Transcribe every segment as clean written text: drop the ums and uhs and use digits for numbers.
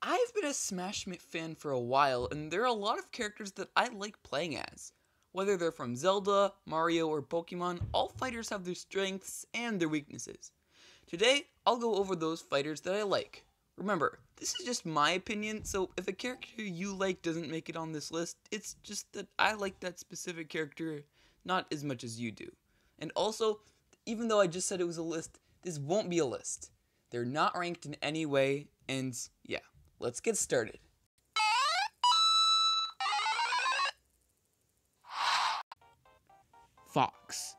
I've been a Smash fan for a while, and there are a lot of characters that I like playing as. Whether they're from Zelda, Mario, or Pokemon, all fighters have their strengths and their weaknesses. Today, I'll go over those fighters that I like. Remember, this is just my opinion, so if a character you like doesn't make it on this list, it's just that I like that specific character not as much as you do. And also, even though I just said it was a list, this won't be a list. They're not ranked in any way, and yeah, let's get started. Fox.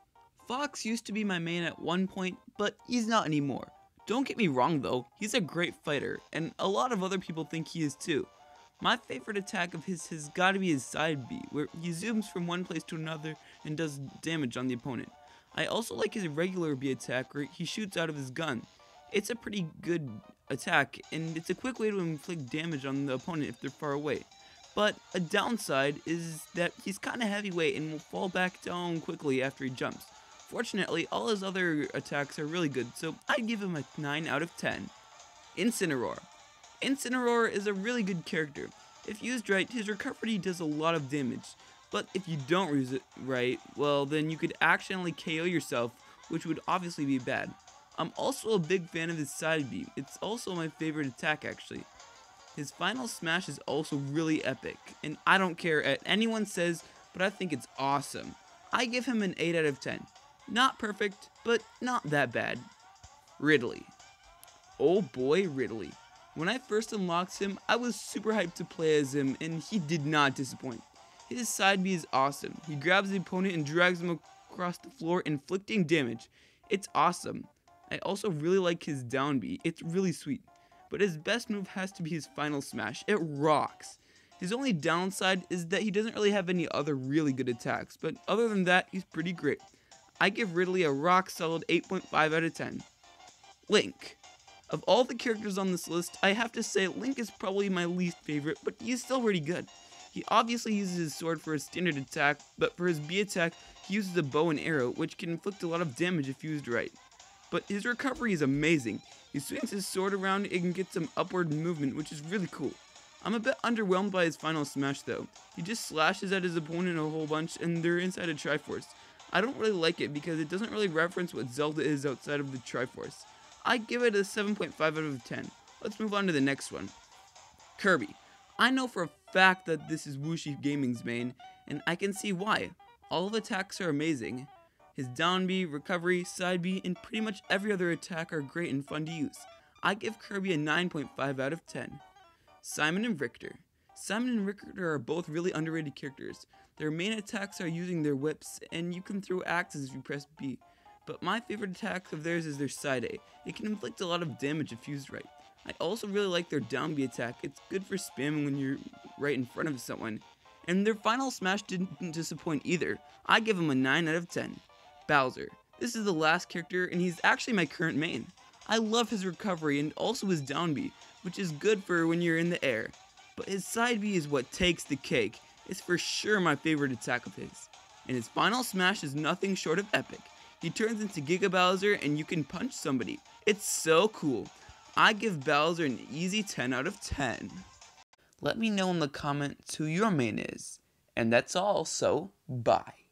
Fox used to be my main at one point, but he's not anymore. Don't get me wrong though, he's a great fighter, and a lot of other people think he is too. My favorite attack of his has gotta be his side B, where he zooms from one place to another and does damage on the opponent. I also like his regular B attack where he shoots out of his gun. It's a pretty good attack, and it's a quick way to inflict damage on the opponent if they're far away. But a downside is that he's kinda heavyweight and will fall back down quickly after he jumps. Fortunately, all his other attacks are really good, so I'd give him a 9 out of 10. Incineroar. Incineroar is a really good character. If used right, his recovery does a lot of damage. But if you don't use it right, well then you could accidentally KO yourself, which would obviously be bad. I'm also a big fan of his side B. It's also my favorite attack actually. His final smash is also really epic, and I don't care what anyone says, but I think it's awesome. I give him an 8 out of 10. Not perfect, but not that bad. Ridley. Oh boy, Ridley. When I first unlocked him, I was super hyped to play as him, and he did not disappoint. His side B is awesome. He grabs the opponent and drags him across the floor, inflicting damage. It's awesome. I also really like his down B. It's really sweet. But his best move has to be his final smash. It rocks. His only downside is that he doesn't really have any other really good attacks, but other than that, he's pretty great. I give Ridley a rock solid 8.5 out of 10. Link. Of all the characters on this list, I have to say Link is probably my least favorite, but he's still pretty good. He obviously uses his sword for his standard attack, but for his B attack, he uses a bow and arrow, which can inflict a lot of damage if used right. But his recovery is amazing. He swings his sword around and gets some upward movement, which is really cool. I'm a bit underwhelmed by his final smash though. He just slashes at his opponent a whole bunch and they're inside a Triforce. I don't really like it because it doesn't really reference what Zelda is outside of the Triforce. I give it a 7.5 out of 10. Let's move on to the next one. Kirby. I know for a fact that this is Wuxi Gaming's main, and I can see why. All of the attacks are amazing. His down B, recovery, side B, and pretty much every other attack are great and fun to use. I give Kirby a 9.5 out of 10. Simon and Richter. Simon and Richter are both really underrated characters. Their main attacks are using their whips, and you can throw axes if you press B. But my favorite attack of theirs is their side A. It can inflict a lot of damage if used right. I also really like their down B attack. It's good for spamming when you're right in front of someone. And their final smash didn't disappoint either. I give him a 9 out of 10. Bowser. This is the last character, and he's actually my current main. I love his recovery and also his down B, which is good for when you're in the air. But his side B is what takes the cake. It's for sure my favorite attack of his. And his final smash is nothing short of epic. He turns into Giga Bowser and you can punch somebody. It's so cool. I give Bowser an easy 10 out of 10. Let me know in the comments who your main is. And that's all, so bye.